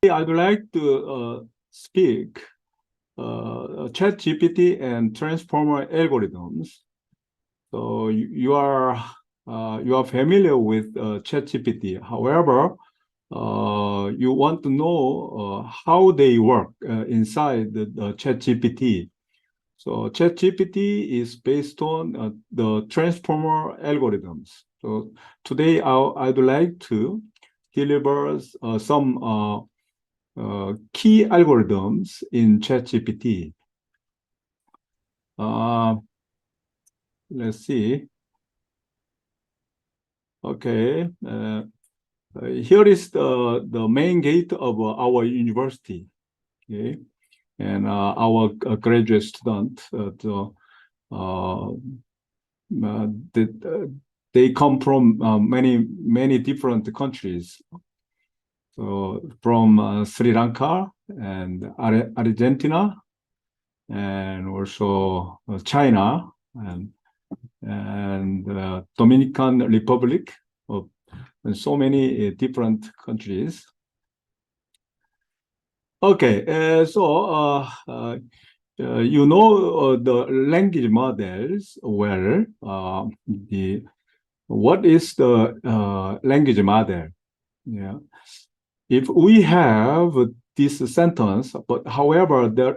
I'd like to speak ChatGPT and transformer algorithms. So you are familiar with ChatGPT. However, you want to know how they work inside the ChatGPT. So ChatGPT is based on the transformer algorithms. So today I'd like to deliver some key algorithms in ChatGPT. Let's see. Okay. Here is the main gate of our university. Okay. And our graduate student, they come from many different countries. So from Sri Lanka and Argentina, and also China and Dominican Republic, and so many different countries. Okay, so you know the language models well. What is the language model? Yeah. If we have this sentence, but however, there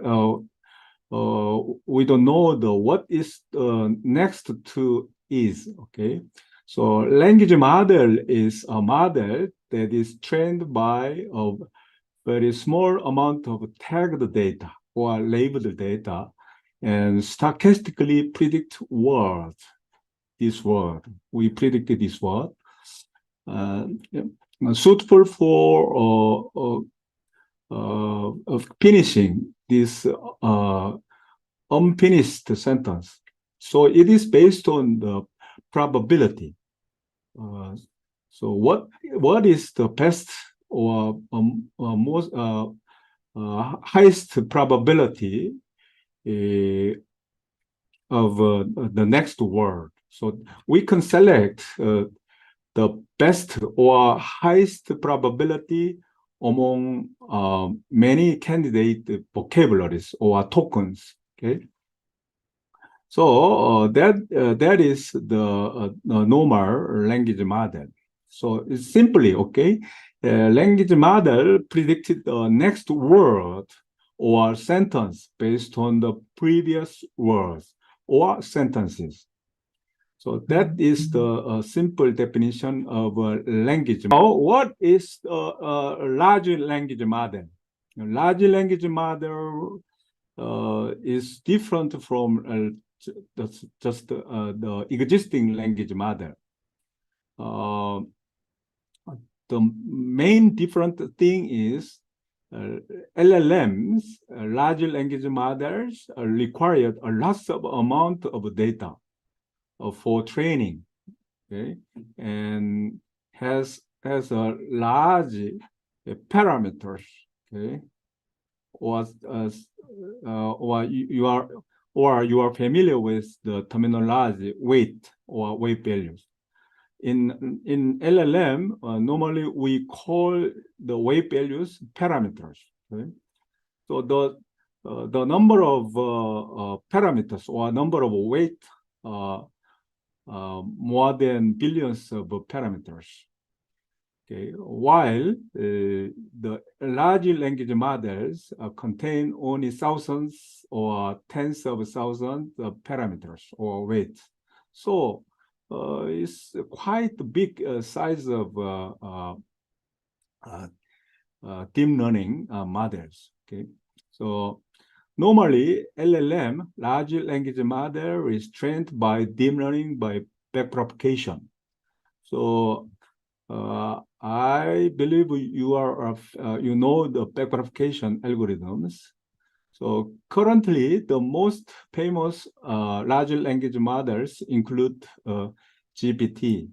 we don't know what is next to is. Okay, so language model is a model that is trained by a very small amount of tagged data or labeled data, and stochastically predict words. This word, we predicted this word. Suitable for finishing this unfinished sentence. So it is based on the probability. So what is the best or most highest probability of the next word? So we can select the best or highest probability among many candidate vocabularies or tokens. Okay, so that is the normal language model. So it's simply language model predicted the next word or sentence based on the previous words or sentences. So that is the simple definition of a language. Now, what is a large language model? A large language model is different from just the existing language model. The main different thing is LLMs, large language models, required a lot of amount of data for training, okay, and has a large parameters, okay, or you are familiar with the terminology weight or weight values. In LLM, normally we call the weight values parameters. Okay? So the number of parameters or number of weight more than billions of parameters. Okay, while the large language models contain only thousands or tens of thousands of parameters or weights. So it's quite a big size of deep learning models. Okay, so normally LLM, large language model, is trained by deep learning by backpropagation. So I believe you know the backpropagation algorithms. So currently, the most famous large language models include GPT,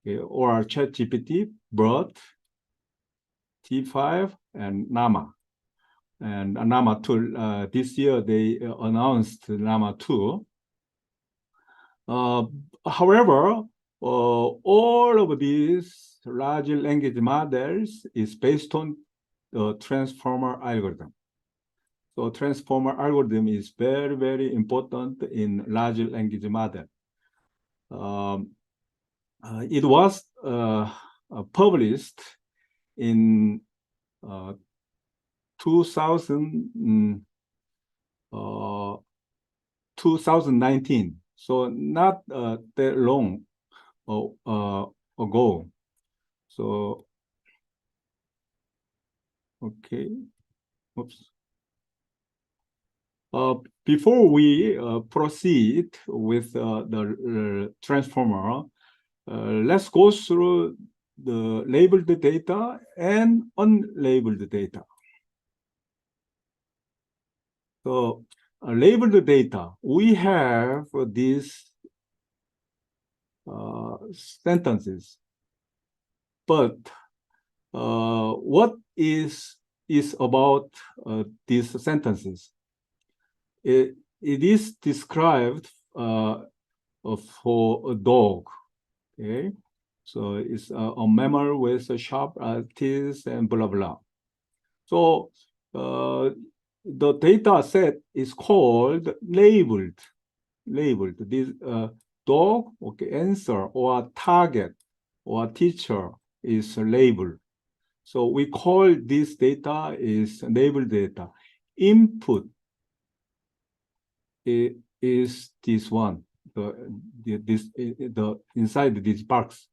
okay, or ChatGPT, BERT, T5, and Llama. And Llama 2, this year they announced Llama 2. However, all of these large language models is based on the transformer algorithm. So transformer algorithm is very, very important in large language model. It was published in 2019, so not that long ago. So, okay, oops. Before we proceed with the transformer, let's go through the labeled data and unlabeled data. So labeled data, we have these sentences, but what is about these sentences? It is described for a dog, okay? So it's a mammal with a sharp teeth and blah, blah. So the data set is called labeled. This dog, okay, answer or target or teacher is labeled. So we call this data is labeled data. Input is this one, the inside this box.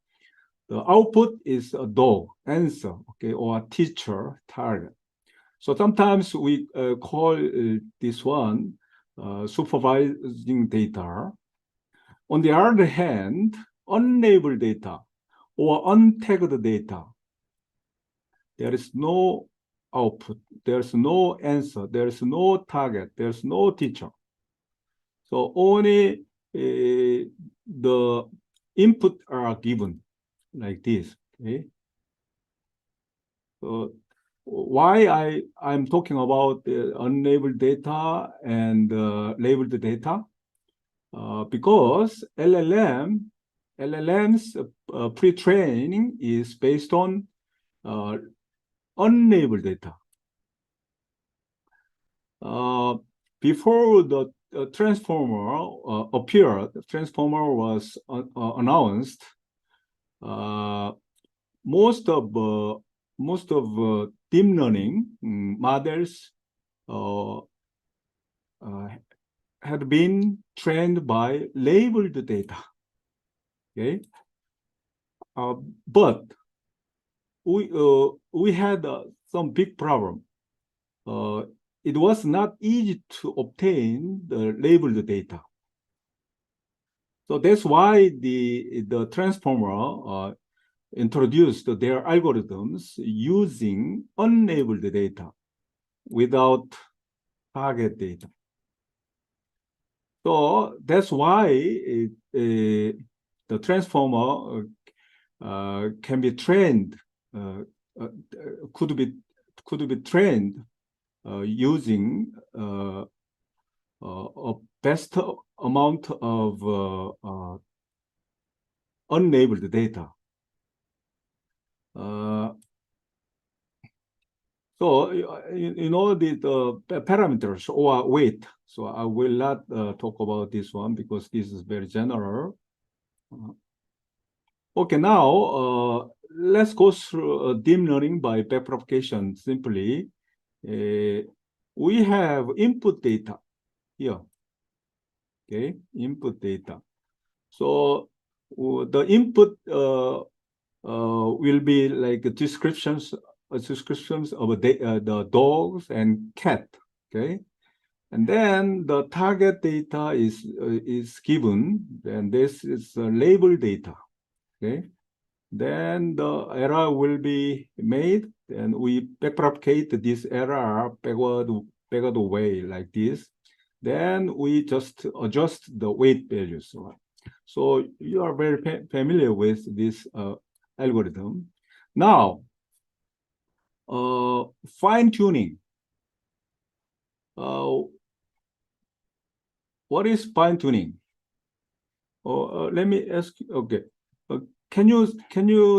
The output is a dog answer, okay, or teacher target. So sometimes we call this one supervising data. On the other hand, unlabeled data or untagged data, there is no output, there's no answer, there's no target, there's no teacher. So only the input are given like this. Okay. So why I'm talking about unlabeled data and labeled data? Because LLM's pre-training is based on unlabeled data. Before the transformer appeared, the transformer was announced. Most of deep learning models had been trained by labeled data. Okay, but we had some big problem. It was not easy to obtain the labeled data. So that's why the transformer introduced their algorithms using unlabeled data without target data. So that's why the transformer can be trained, could be trained using a best amount of unlabeled data. So you know the parameters or weight. So I will not talk about this one because this is very general. Okay, now let's go through deep learning by backpropagation simply. We have input data here. Okay, input data. So the input will be like descriptions of the dogs and cat. Okay, and then the target data is given, and this is label data. Okay, then the error will be made, and we backpropagate this error backward way like this. Then we just adjust the weight values. So you are very familiar with this algorithm. Now, fine tuning. What is fine tuning? Let me ask you. Okay, can you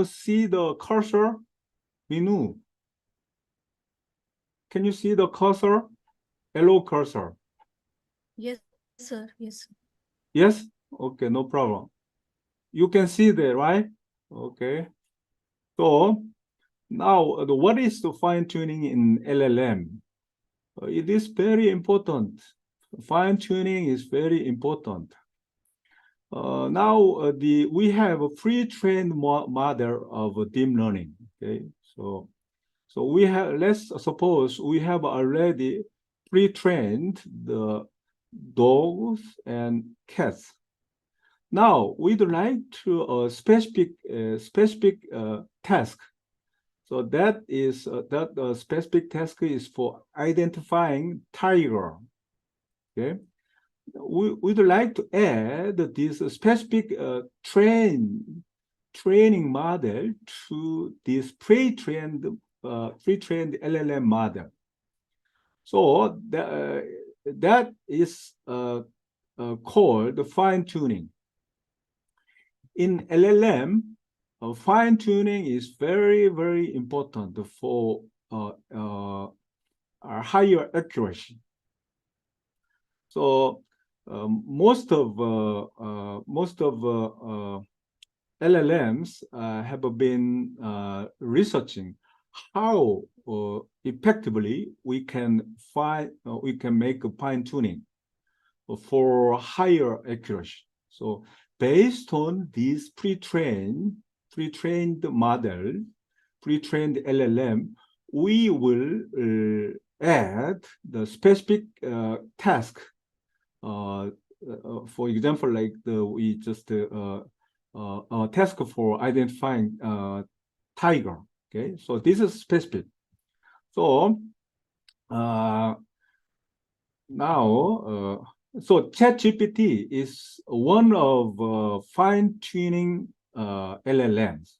see the cursor menu? Can you see the cursor? Yellow cursor. Yes, sir. Yes, sir. Yes? Okay, no problem. You can see that, right? Okay. So now, what is the fine-tuning in LLM? It is very important. Fine-tuning is very important. Now, we have a pre-trained model of deep learning. Okay, so we have, let's suppose we have already pre-trained the dogs and cats. Now we'd like to specific task. So that is that specific task is for identifying tiger. Okay, we'd like to add this specific training model to this pre-trained LLM model. So that is called fine-tuning. In LLM, fine-tuning is very, very important for higher accuracy. So most of LLMs have been researching how effectively we can make a fine-tuning for higher accuracy. So based on these pre-trained model, pre-trained LLM, we will add the specific task. For example, like we just task for identifying tiger. Okay, so this is specific. So now, so ChatGPT is one of fine-tuning LLMs.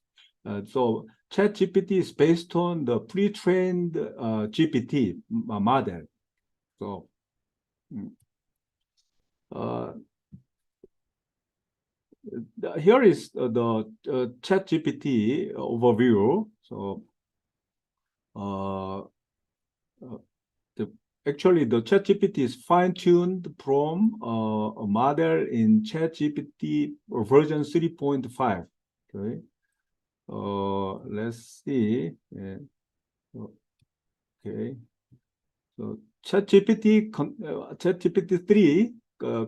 So ChatGPT is based on the pre-trained GPT model. So here is the ChatGPT overview. So actually, the ChatGPT is fine-tuned from a model in ChatGPT version 3.5. Okay, let's see. Okay, so ChatGPT 3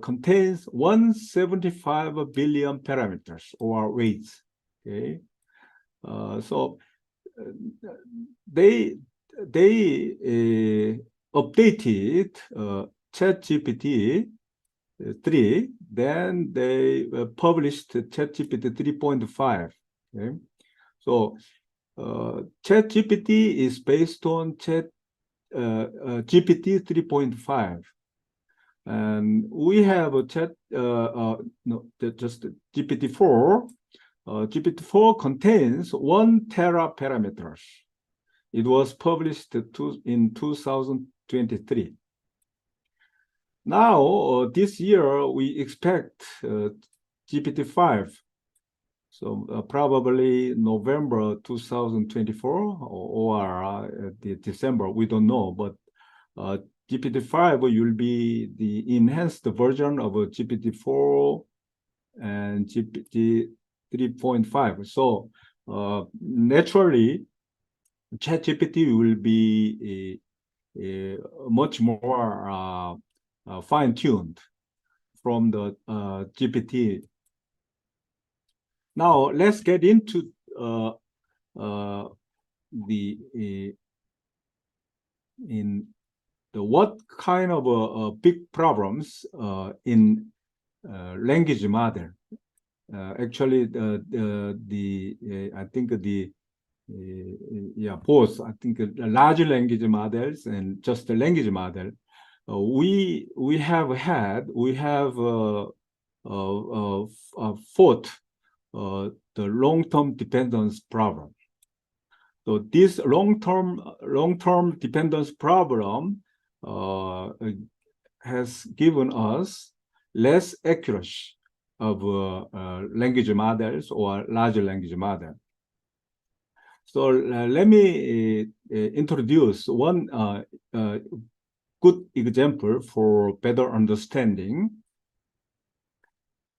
contains 175 billion parameters or weights. Okay, so they updated ChatGPT 3, then they published ChatGPT 3.5. Okay, so ChatGPT is based on GPT 3.5, and we have a just GPT-4. GPT-4 contains 1 tera parameters. It was published in 2023. Now, this year, we expect GPT-5. So probably November 2024 or December, we don't know. But GPT-5 will be the enhanced version of GPT-4 and GPT 3.5. So naturally, ChatGPT will be much more fine-tuned from the GPT. Now let's get into what kind of big problems in language model. Actually, I think both. I think large language models and just the language model. We have fought the long-term dependence problem. So this long-term dependence problem has given us less accuracy of language models or large language model. So let me introduce one good example for better understanding.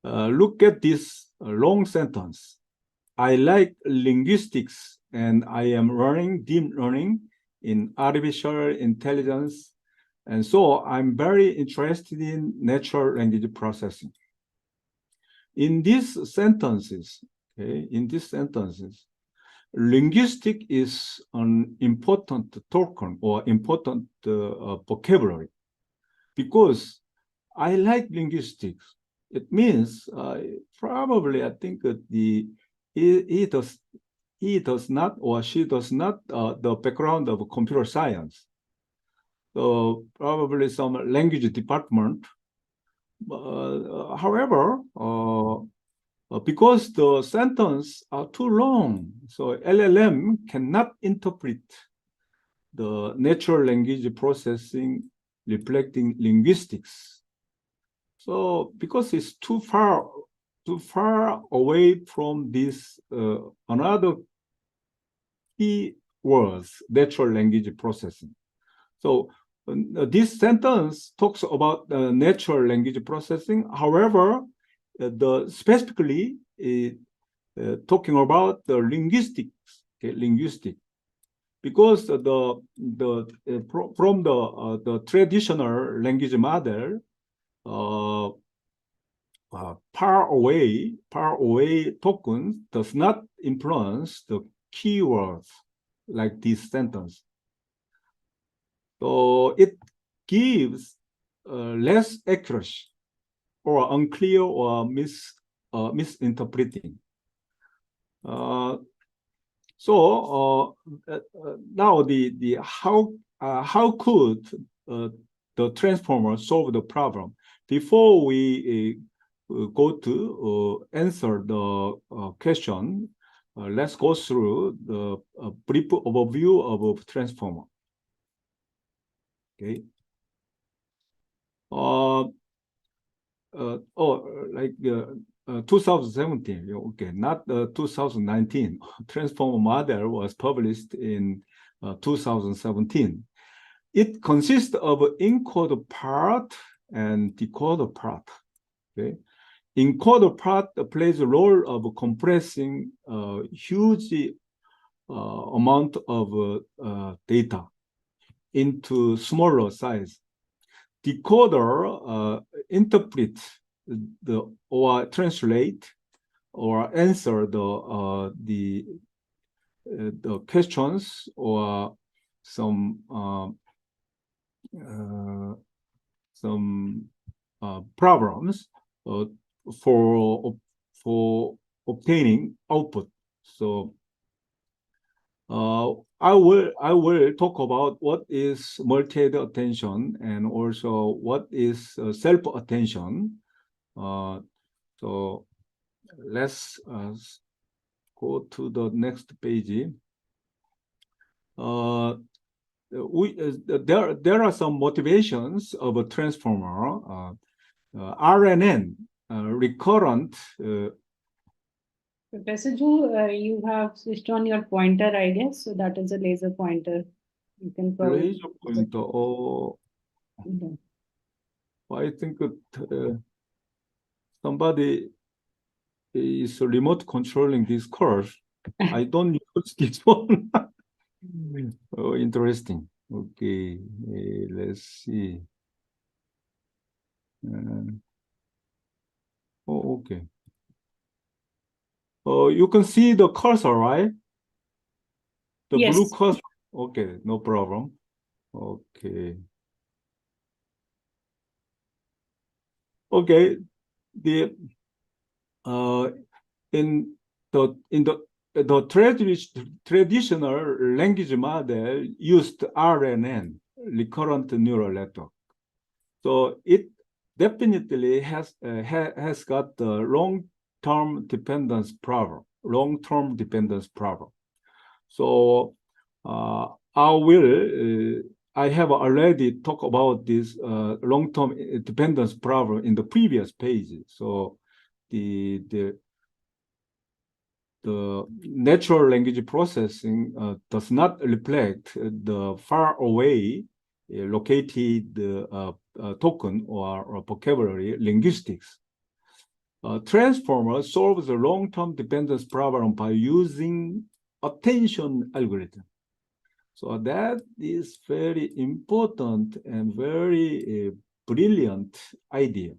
Look at this long sentence. I like linguistics and I am learning deep learning in artificial intelligence. And so I'm very interested in natural language processing. In these sentences, linguistic is an important token or important vocabulary because I like linguistics. It means probably I think that he does not or she does not the background of computer science. So probably some language department. However, because the sentence are too long, so LLM cannot interpret the natural language processing reflecting linguistics. So because it's too far away from this another key words, natural language processing. So this sentence talks about natural language processing. However, the specifically talking about the linguistics, linguistic, because from the traditional language model, far away tokens does not influence the keywords like this sentence. So it gives less accuracy or unclear or misinterpreting. So now the how could the transformer solve the problem? Before we go to answer the question, let's go through the brief overview of a transformer. Okay. Like 2017, okay, not 2019. Transformer model was published in 2017. It consists of encoder part and decoder part. Okay, encoder part plays a role of compressing a huge amount of data into smaller size. Decoder interpret or translate or answer the questions or some problems for obtaining output. So I will talk about what is multi-head attention and also what is self-attention. So let's go to the next page. There are some motivations of a transformer. RNN, recurrent. Professor Ju, you have switched on your pointer, I guess. So that is a laser pointer. You can probably. Laser pointer. Oh, Yeah. I think somebody is remote controlling this course. I don't use this one. Oh, interesting. Okay, let's see. Oh, okay. Oh, you can see the cursor, right? The Yes. blue cursor. Okay, no problem. Okay. Okay. The in the traditional language model used RNN, recurrent neural network. So it definitely has got the long-term dependence problem. So I have already talked about this long-term dependence problem in the previous page. So the the natural language processing does not reflect the far away located token or vocabulary linguistics. Transformer solves the long-term dependence problem by using attention algorithm. So that is very important and very brilliant idea.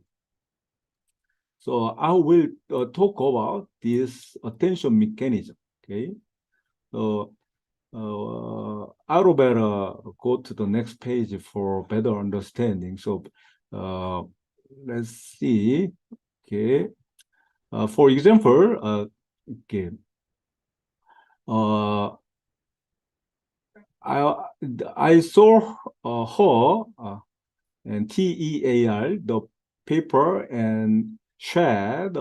So I will talk about this attention mechanism. Okay. So I will better go to the next page for better understanding. So let's see. Okay. For example, okay. I saw her and TEAR, the paper, and shared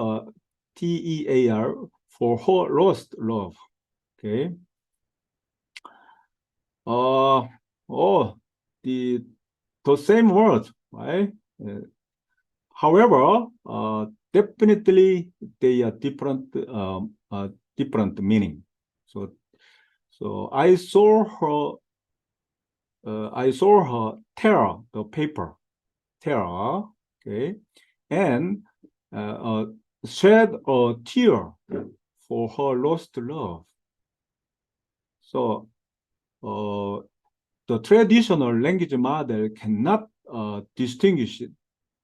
TEAR for her lost love. Okay. Oh, the same word, right? However, definitely they are different, different meaning. So I saw her tear the paper, tear, okay, and shed a tear for her lost love. So the traditional language model cannot distinguish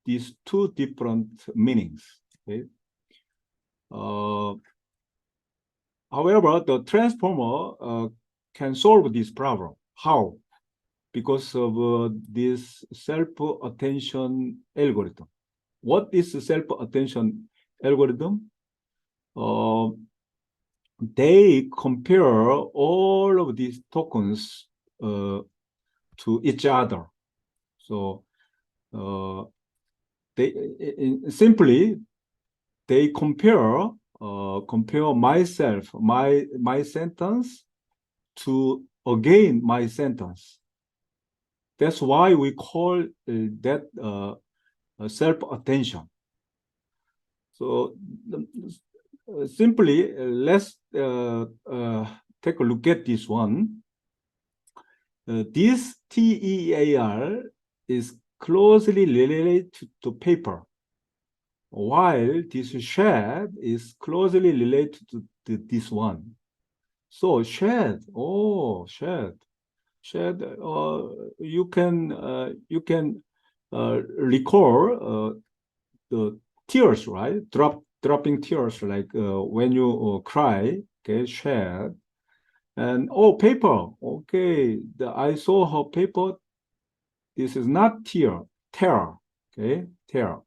these two different meanings. Okay? However, the transformer can solve this problem. How? Because of this self-attention algorithm. What is self-attention algorithm? They compare all of these tokens to each other. So they compare myself, my sentence to again my sentence. That's why we call that self-attention. So simply, let's take a look at this one. This TEAR is closely related to paper, while this shed is closely related to this one. So shed, shed. You can recall the tears, right? Dropping tears, like when you cry. Okay, shed. And paper. Okay, I saw her paper. This is not tear, tear. Okay, tear.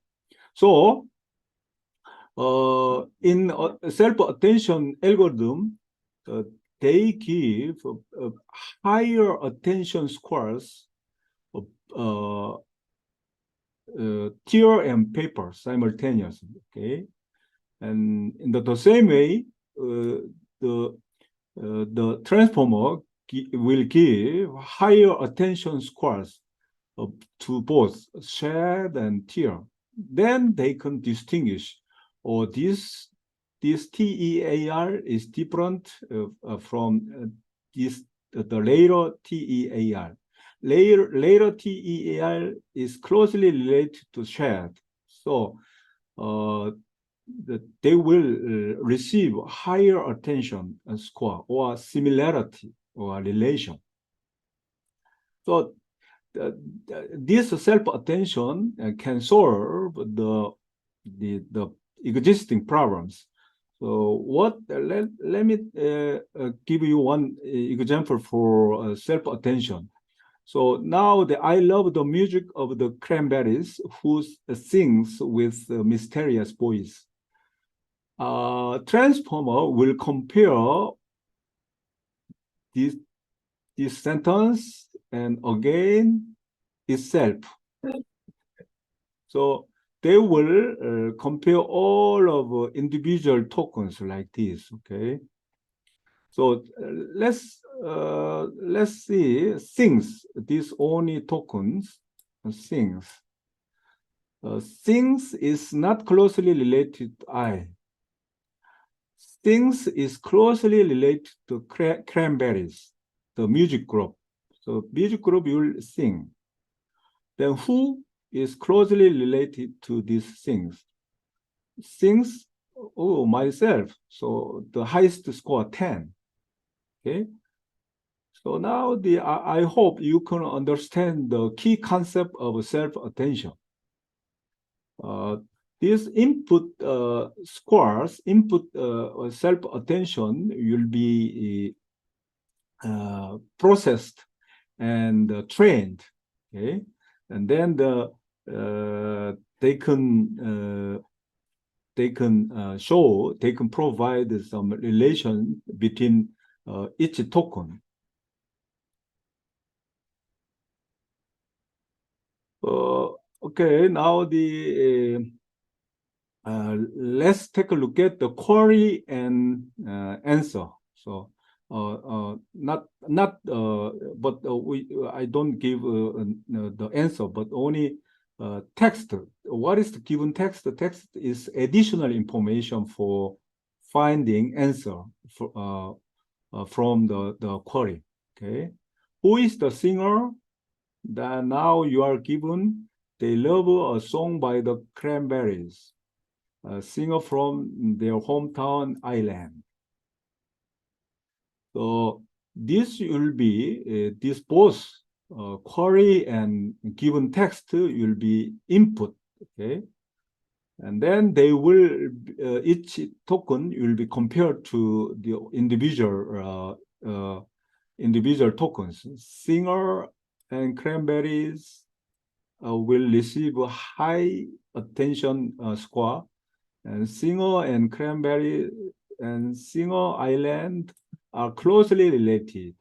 So in self-attention algorithm, they give higher attention scores of tear and paper simultaneously. Okay, and in the same way, the transformer will give higher attention scores to both shed and tear. Then they can distinguish, this TEAR is different from the later TEAR. Later TEAR is closely related to shed. So they will receive higher attention score or similarity or relation. So this self-attention can solve the existing problems. So let me give you one example for self-attention. So now I love the music of the Cranberries, who sings with a mysterious voice. Transformer will compare this sentence and again itself. So they will compare all of individual tokens like this. Okay. So let's see things. These only tokens, things. Things is not closely related to I. Sings is closely related to Cranberries, the music group. So music group will sing. Then who is closely related to these things? Sings, oh, myself. So the highest score 10. Okay. So now I hope you can understand the key concept of self-attention. These input scores, input self-attention will be processed and trained, okay, and then they can provide some relation between each token. Okay, now let's take a look at the query and answer. So not but I don't give the answer, but only text. What is the given text? The text is additional information for finding answer from the query. Okay, who is the singer? That now you are given. They love a song by the Cranberries, a singer from their hometown Ireland. So this will be this both query and given text will be input, okay, and then they will each token will be compared to the individual tokens. Singer and Cranberries will receive a high attention score, and Singer and Cranberry and Singer Island are closely related,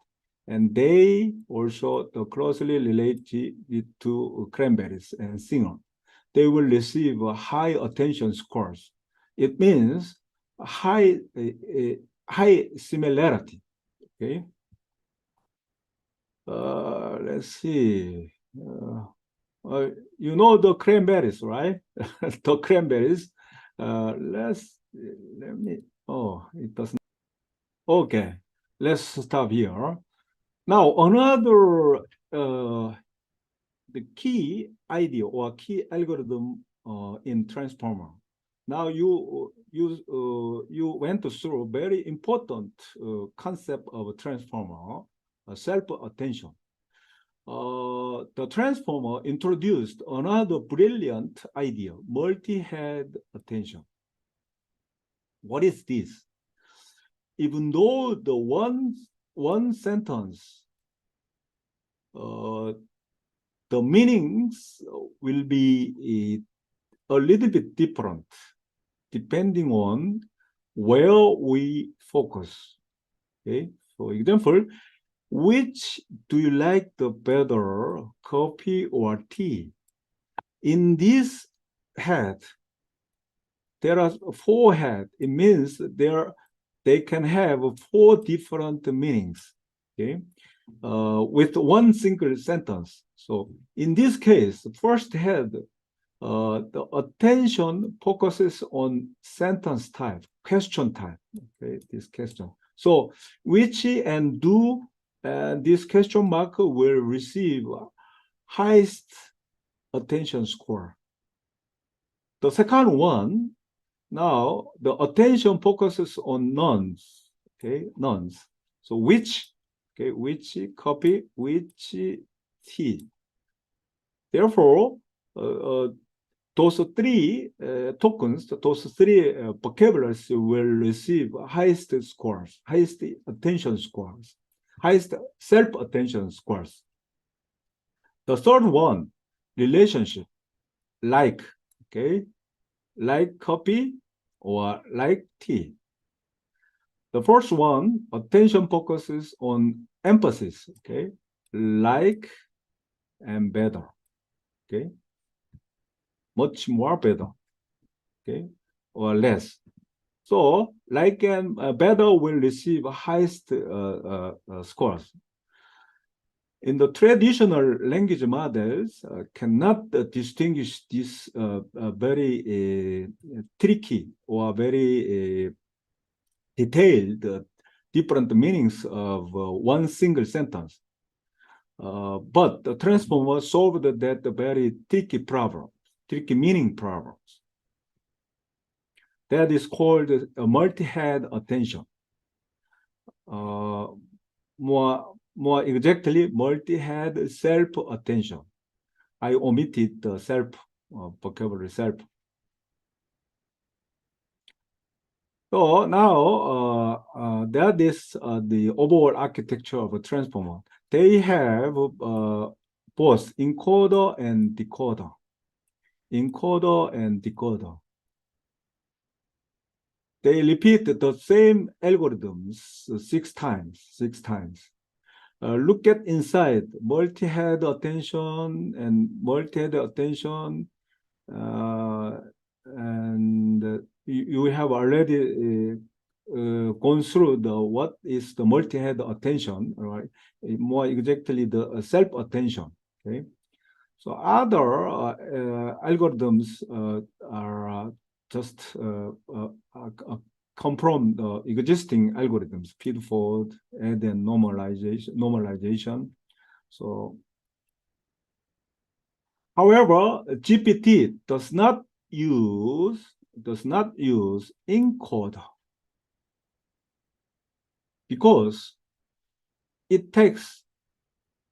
and they also closely related to Cranberries and Singer. They will receive a high attention scores. It means high similarity. Okay. Let's see. You know the Cranberries, right? The Cranberries. Let me. Oh, it doesn't. Okay, let's stop here. Now another the key idea or key algorithm in transformer. Now you went through very important concept of transformer, self-attention. The transformer introduced another brilliant idea, multi-head attention. What is this? Even though the one sentence, the meanings will be a little bit different depending on where we focus. Okay, for example, which do you like the better, coffee or tea? In this head, there are 4 heads. It means they can have 4 different meanings, okay, with one single sentence. So in this case, the first head, the attention focuses on sentence type, question type, okay, this question. So which and do, this question mark will receive highest attention score. The second one, now the attention focuses on nouns, okay, nouns. So which, okay, which copy, which tea. Therefore, those 3 tokens, those 3 vocabularies will receive highest scores, highest attention scores, highest self-attention scores. The third one, relationship, like, okay, like coffee or like tea. The first one, attention focuses on emphasis, okay, like and better, okay, much more better, okay, or less. So like and better will receive highest scores. In the traditional language models, cannot distinguish this very tricky or very detail the different meanings of one single sentence. But the transformer solved that very tricky problem, tricky meaning problems. That is called a multi-head attention. More exactly, multi-head self-attention. I omitted the self vocabulary self. So now that is the overall architecture of a transformer. They have both encoder and decoder. Encoder and decoder. They repeat the same algorithms 6 times. Look at inside multi-head attention and multi-head attention, and you have already gone through what is the multi-head attention, right? More exactly, the self-attention. Okay, so other algorithms are just come from the existing algorithms, feed-forward, and then normalization. So, however, GPT does not use encoder because it takes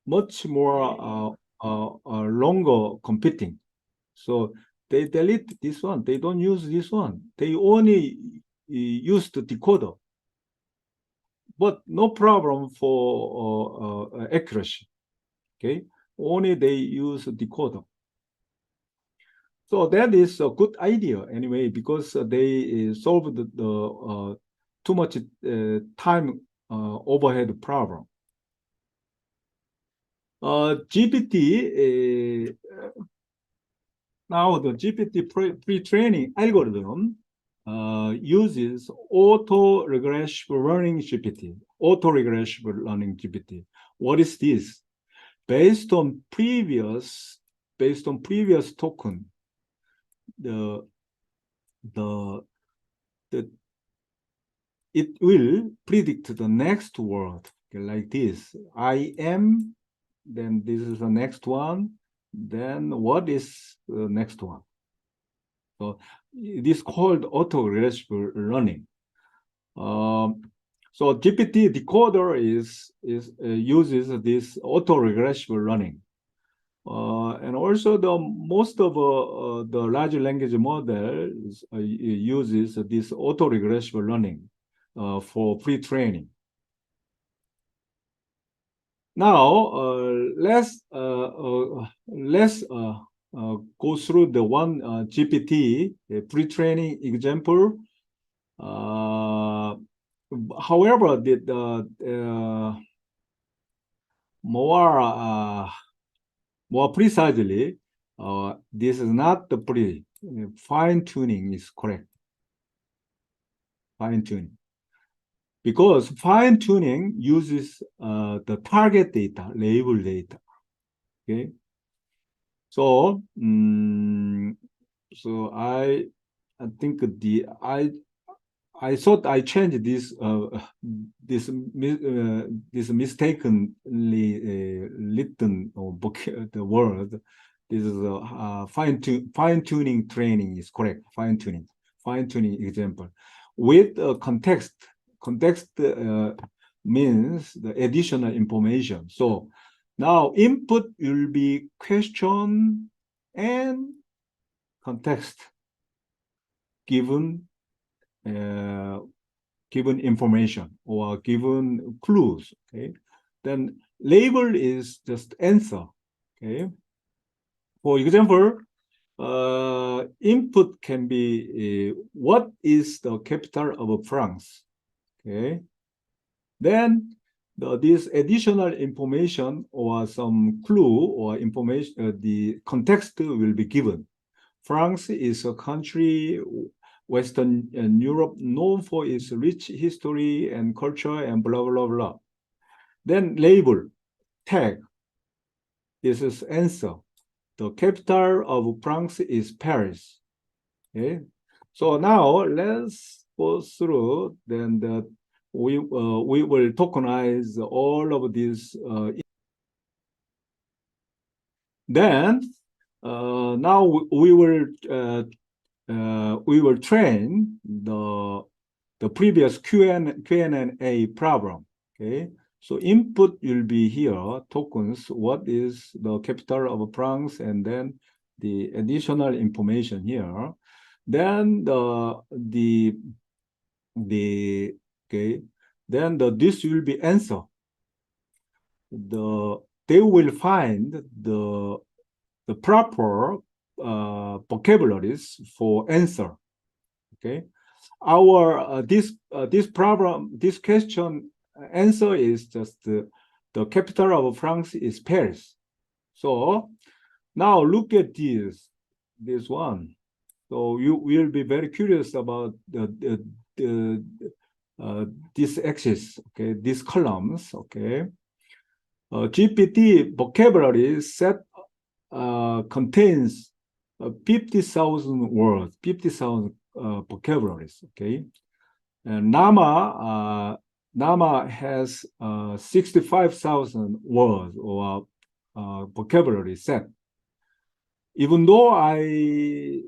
much more longer computing. So they delete this one. They don't use this one. They only use the decoder, but no problem for accuracy. Okay, only they use a decoder. So that is a good idea anyway, because they solved the too much time overhead problem. GPT now the GPT pre-training algorithm uses auto-regressive learning GPT. Auto-regressive learning GPT. What is this? Based on previous token, it will predict the next word, okay, like this. I am, then this is the next one, then what is the next one? So it is called autoregressive learning. So GPT decoder uses this autoregressive learning. And also most of the large language models uses this autoregressive learning for pre-training. Now let's go through the one GPT pre-training example. However, more precisely, this is not the fine-tuning is correct. Fine-tuning. Because fine-tuning uses the target data, label data. Okay. So, so I think I thought I changed this mistakenly written the word. This is fine-tuning training is correct. Fine-tuning example with context. Context means the additional information. So now input will be question and context given information or given clues. Okay, then label is just answer. Okay, for example, input can be what is the capital of France? Okay, then this additional information or some clue or information, the context will be given. France is a country, Western Europe, known for its rich history and culture and blah, blah, blah. Then label, tag. This is answer. The capital of France is Paris. Okay. So now let's go through, then we will tokenize all of these. Then now we will train the previous Q&A problem. Okay, so input will be here, tokens, what is the capital of France, and then the additional information here. Then this will be answer. They will find the proper vocabularies for answer. Okay, our this question answer is just the capital of France is Paris. So now look at this one. So you will be very curious about this axis, okay, these columns, okay. GPT vocabulary set contains 50,000 words, 50,000 vocabularies, okay. And NAMA has 65,000 words or vocabulary set. Even though I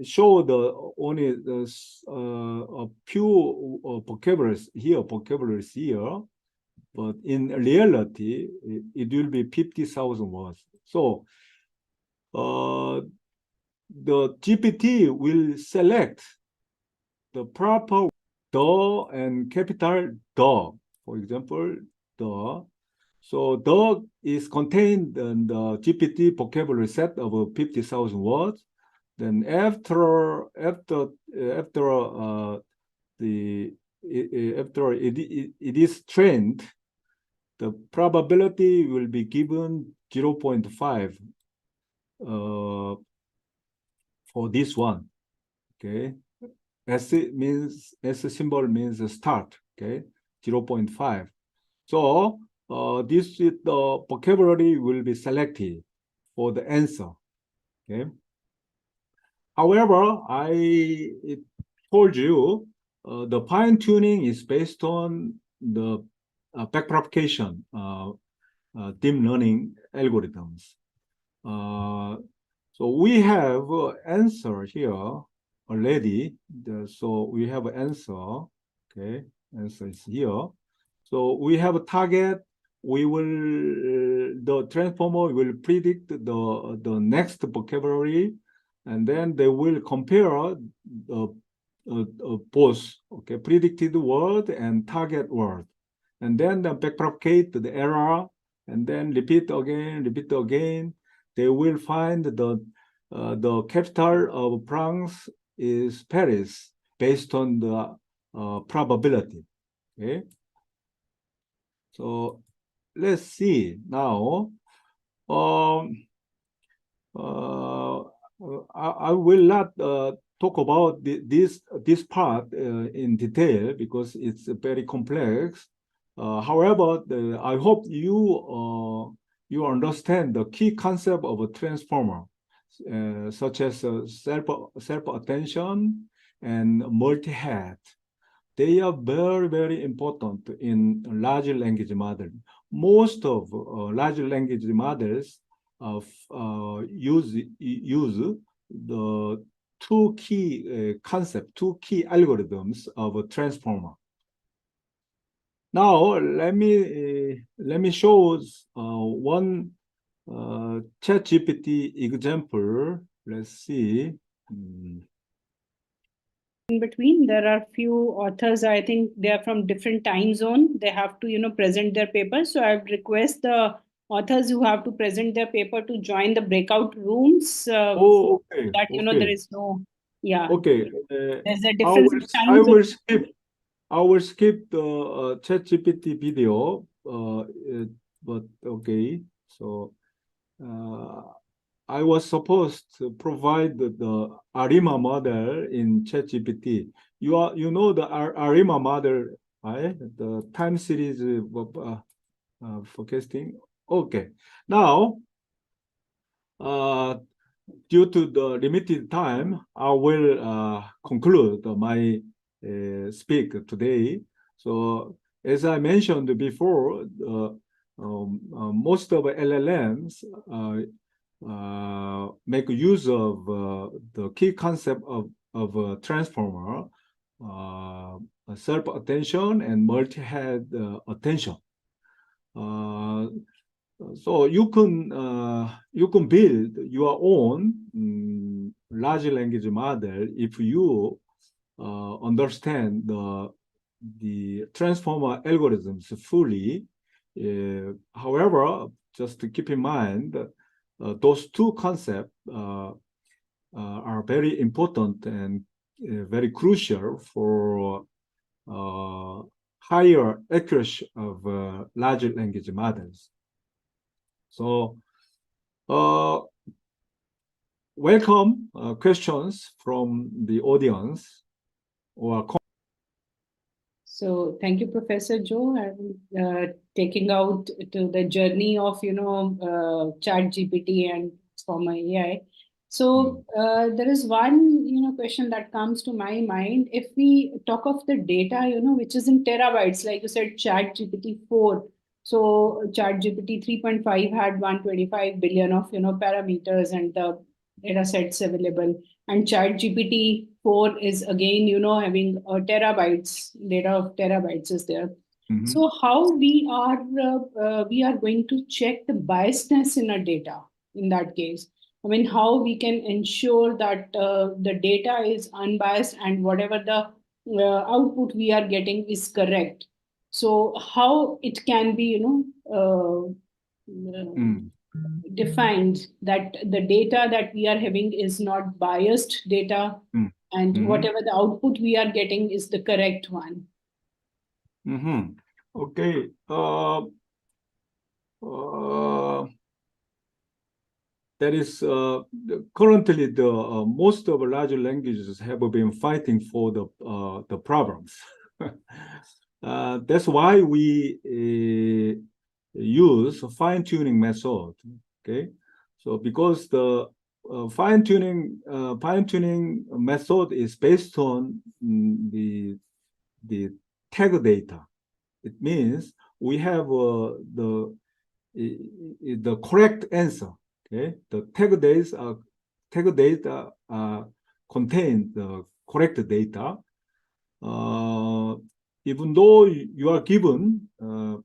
showed only a few vocabularies here, but in reality, it will be 50,000 words. So the GPT will select the proper the and capital the. For example, the. So the is contained in the GPT vocabulary set of 50,000 words. Then after it is trained, the probability will be given 0.5 for this one. Okay, S symbol means start. Okay, 0.5. So this is the vocabulary will be selected for the answer. Okay. However, I told you the fine tuning is based on the backpropagation deep learning algorithms. So we have answer here already. So we have answer. Okay, answer is here. So we have a target. We will the transformer will predict the next vocabulary, and then they will compare both, okay, predicted word and target word, and then they backpropagate the error, and then repeat again. They will find the capital of France is Paris based on the probability. Okay, so let's see now. I will not talk about this part in detail because it's very complex. However, I hope you understand the key concept of a transformer, such as self-attention and multi-head. They are very, very important in large language model. Most of large language models use the two key concepts, two key algorithms of a transformer. Now let me show one ChatGPT example. Let's see. In between, there are few authors. I think they are from different time zone. They have to present their paper. So I would request the authors who have to present their paper to join the breakout rooms. Okay. That Okay. there is no. Yeah. Okay. There's a difference in time I will zone. skip. I will skip the ChatGPT video, but okay. So I was supposed to provide the ARIMA model in ChatGPT. You know the ARIMA model, right? The time series forecasting. Okay. Now, due to the limited time, I will conclude my speak today. So as I mentioned before, most of LLMs make use of the key concept of a transformer, self-attention and multi-head attention. So you can build your own large language model if you understand the transformer algorithms fully. However, just to keep in mind, those two concepts are very important and very crucial for higher accuracy of large language models. So, welcome questions from the audience or. So thank you, Professor Joe, and taking out to the journey of ChatGPT and Transformer AI. So there is one question that comes to my mind. If we talk of the data, which is in terabytes, like you said, ChatGPT 4. So ChatGPT 3.5 had 125 billion of parameters and the data sets available, and ChatGPT 4 is again having terabytes, data of terabytes is there. So how we are going to check the biasness in our data in that case? I mean, how we can ensure that the data is unbiased and whatever the output we are getting is correct? So how it can be defined that the data that we are having is not biased data, and whatever the output we are getting is the correct one? Okay. That is currently the most of large languages have been fighting for the problems. That's why we use fine-tuning method. Okay, so because the fine-tuning method is based on the tag data. It means we have the correct answer. Okay, the tag data contain the correct data. Even though you are given 1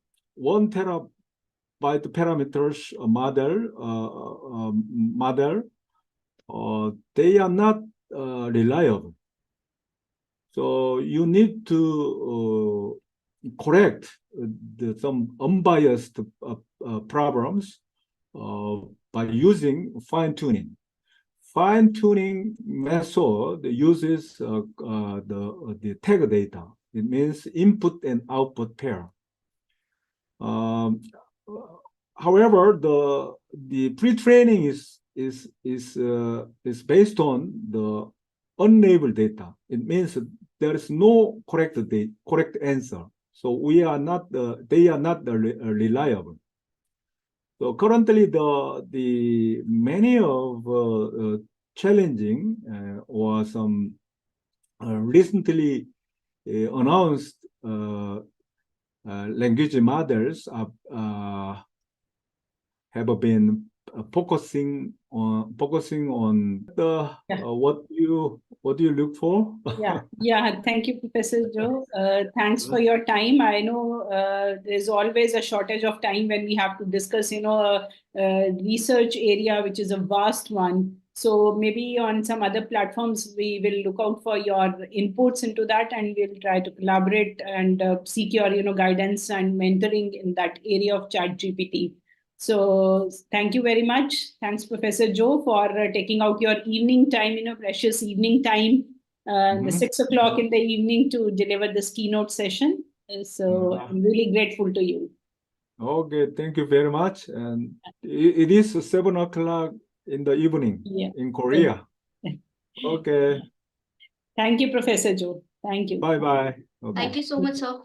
terabyte parameters model, they are not reliable. So you need to correct some unbiased problems by using fine-tuning. Fine-tuning method uses the tag data. It means input and output pair. However, the pre-training is based on the unlabeled data. It means there is no correct answer. So they are not reliable. So currently, the many of challenging or some recently announced language models have been focusing on the what do you look for? Yeah. Thank you, Professor Joe. Thanks for your time. I know there's always a shortage of time when we have to discuss, a research area which is a vast one. So maybe on some other platforms we will look out for your inputs into that, and we'll try to collaborate and seek your guidance and mentoring in that area of ChatGPT. So thank you very much. Thanks, Professor Joe, for taking out your evening time, precious evening time, the 6 o'clock in the evening to deliver this keynote session. So I'm really grateful to you. Okay, thank you very much. And it is 7 o'clock in the evening in Korea. Okay. Thank you, Professor Joe. Thank you. Bye-bye. Okay. Thank you so much, sir.